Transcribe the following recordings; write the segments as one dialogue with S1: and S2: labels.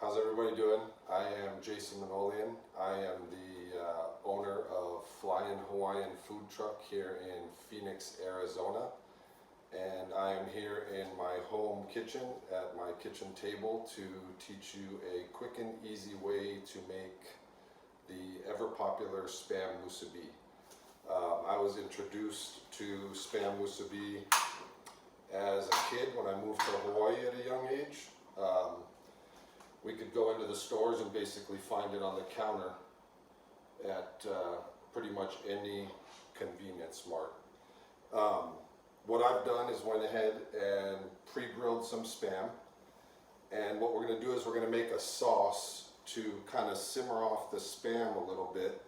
S1: How's everybody doing? I am Jason Manolian. I am the owner of Flying Hawaiian Food Truck here in Phoenix, Arizona. And I am here in my home kitchen at my kitchen table to teach you a quick and easy way to make the ever popular Spam musubi. I was introduced to Spam musubi as a kid when I moved to Hawaii at a young age. We could go into the stores and basically find it on the counter at pretty much any convenience mart. What I've done is went ahead and pre-grilled some Spam, and what we're going to do is we're going to make a sauce to kind of simmer off the Spam a little bit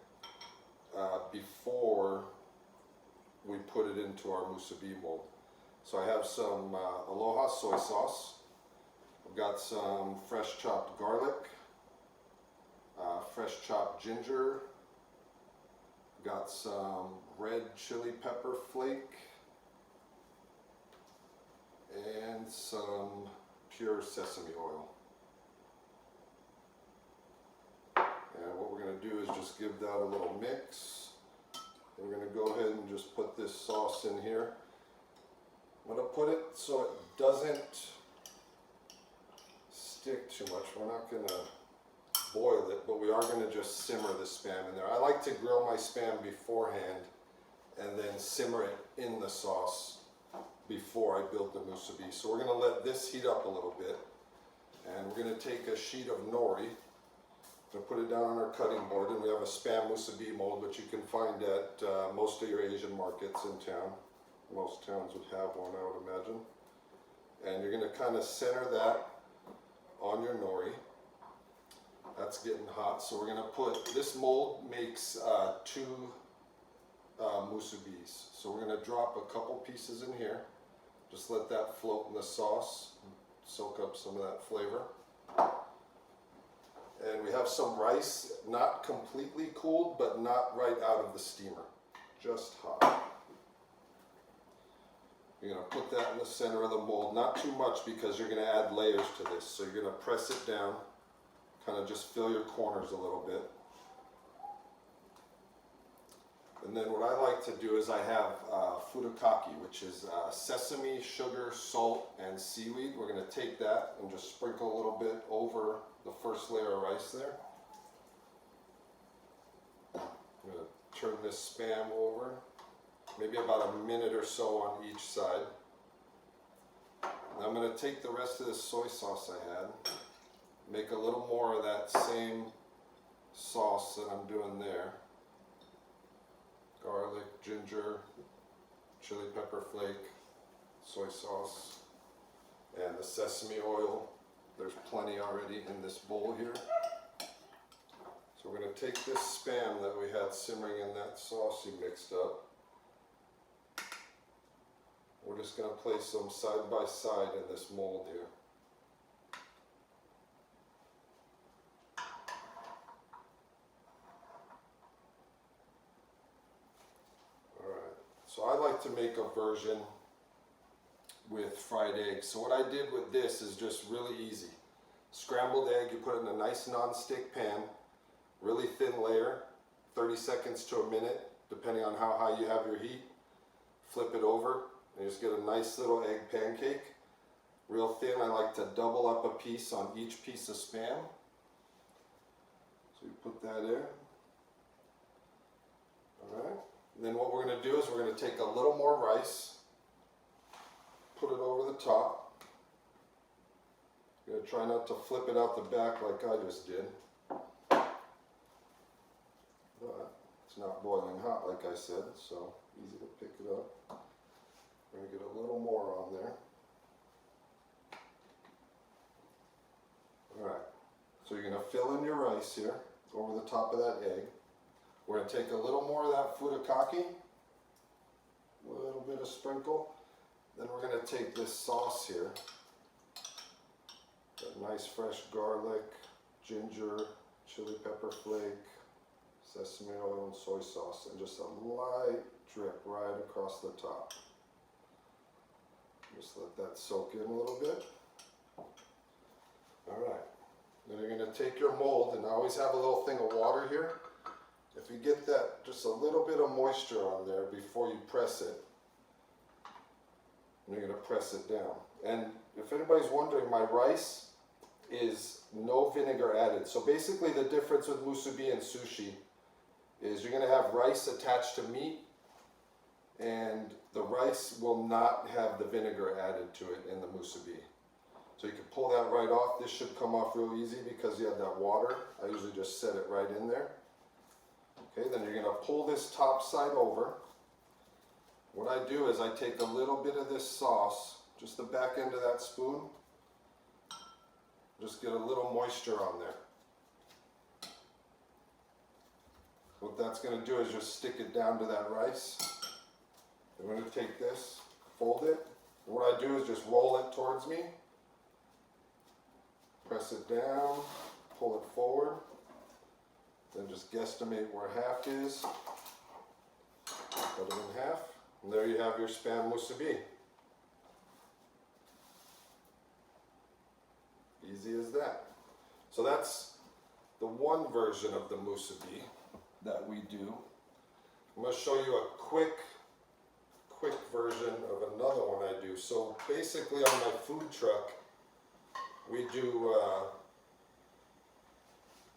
S1: before we put it into our musubi mold. So I have some Aloha soy sauce. I've got some fresh chopped garlic, fresh chopped ginger, got some red chili pepper flake, and some pure sesame oil. And what we're going to do is just give that a little mix. And we're going to go ahead and just put this sauce in here. I'm going to put it so it doesn't stick too much. We're not going to boil it, but we are going to just simmer the Spam in there. I like to grill my Spam beforehand and then simmer it in the sauce before I build the musubi. So we're going to let this heat up a little bit, and we're going to take a sheet of nori. We'll put it down on our cutting board, and we have a Spam musubi mold, which you can find at most of your Asian markets in town. Most towns would have one, I would imagine. And you're going to kind of center that on your nori. That's getting hot, so we're going to put, this mold makes two musubis. So we're going to drop a couple pieces in here. Just let that float in the sauce, soak up some of that flavor. And we have some rice, not completely cooled, but not right out of the steamer, just hot. You're going to put that in the center of the mold, not too much because you're going to add layers to this. So you're going to press it down, kind of just fill your corners a little bit. And then what I like to do is I have furikake, which is sesame, sugar, salt, and seaweed. We're going to take that and just sprinkle a little bit over the first layer of rice there. I'm going to turn this Spam over, maybe about a minute or so on each side. And I'm going to take the rest of this soy sauce I had, make a little more of that same sauce that I'm doing there. Garlic, ginger, chili pepper flake, soy sauce, and the sesame oil. There's plenty already in this bowl here. So we're going to take this Spam that we had simmering in that sauce you mixed up. We're just going to place them side by side in this mold here. So I like to make a version with fried eggs. So what I did with this is just really easy. Scrambled egg, you put it in a nice non-stick pan, really thin layer, 30 seconds to a minute, depending on how high you have your heat. Flip it over, and you just get a nice little egg pancake. Real thin. I like to double up a piece on each piece of Spam. So you put that in. Alright. And then what we're going to do is we're going to take a little more rice, put it over the top. You're going to try not to flip it out the back like I just did. But it's not boiling hot like I said, so easy to pick it up. We're going to get a little more on there. Alright, so you're going to fill in your rice here over the top of that egg. We're going to take a little more of that furikake, a little bit of sprinkle. Then we're going to take this sauce here, that nice fresh garlic, ginger, chili pepper flake, sesame oil, and soy sauce, and just a light drip right across the top. Just let that soak in a little bit. All right. And you're going to take your mold, and I always have a little thing of water here. If you get that, just a little bit of moisture on there before you press it, and you're going to press it down. And if anybody's wondering, my rice is no vinegar added. So basically the difference with musubi and sushi is you're going to have rice attached to meat, and the rice will not have the vinegar added to it in the musubi. So you can pull that right off. This should come off real easy because you have that water. I usually just set it right in there. Okay, then you're going to pull this top side over. What I do is I take a little bit of this sauce, just the back end of that spoon, just get a little moisture on there. What that's going to do is just stick it down to that rice. I'm going to take this, fold it, and what I do is just roll it towards me, press it down, pull it forward, then just guesstimate where half is, cut it in half, and there you have your Spam musubi. Easy as that. So that's the one version of the musubi that we do. I'm going to show you a quick version of another one I do. So basically on my food truck, we do a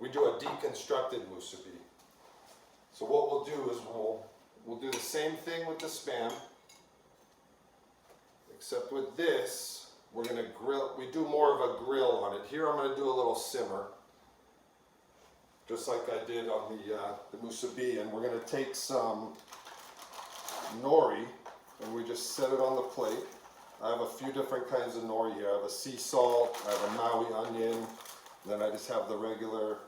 S1: deconstructed musubi. So what we'll do is we'll do the same thing with the Spam, except with this we're going to grill. We do more of a grill on it. Here I'm going to do a little simmer, just like I did on the musubi, and we're going to take some nori and we just set it on the plate. I have a few different kinds of nori here. I have a sea salt, I have a Maui onion, then I just have the regular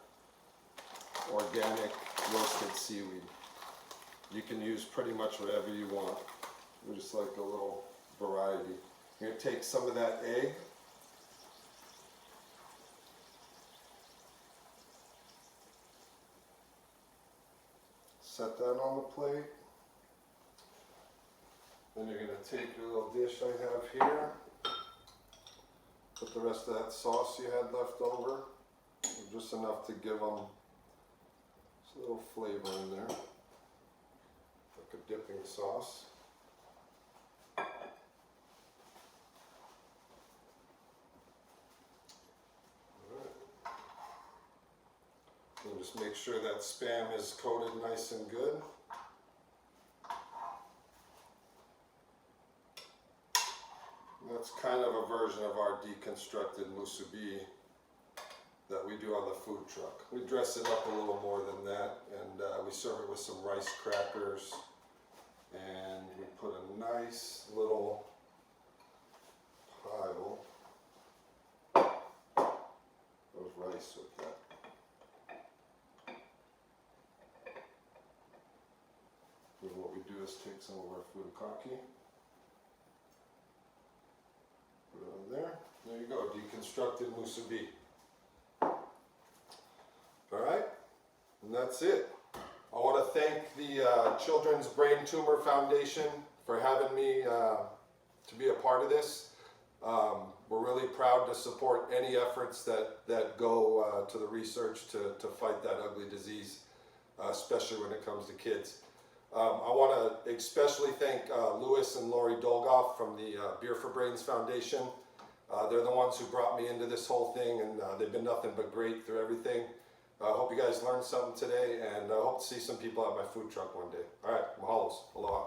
S1: organic roasted seaweed. You can use pretty much whatever you want. We just like a little variety. You're going to take some of that egg, set that on the plate. Then you're going to take your little dish I have here, put the rest of that sauce you had left over, just enough to give them just a little flavor in there, like a dipping sauce. And just make sure that Spam is coated nice and good. That's kind of a version of our deconstructed musubi that we do on the food truck. We dress it up a little more than that, and we serve it with some rice crackers, and we put a nice little pile of rice with that. And what we do is take some of our furikake, put it on there. There you go, deconstructed musubi. Alright, and that's it. I want to thank the Children's Brain Tumor Foundation for having me to be a part of this. We're really proud to support any efforts that go to the research to fight that ugly disease, especially when it comes to kids. I want to especially thank Louis and Lori Dolgoff from the Beer for Brains Foundation. They're the ones who brought me into this whole thing, and they've been nothing but great through everything. I hope you guys learned something today, and I hope to see some people at my food truck one day. All right, mahalos. Aloha.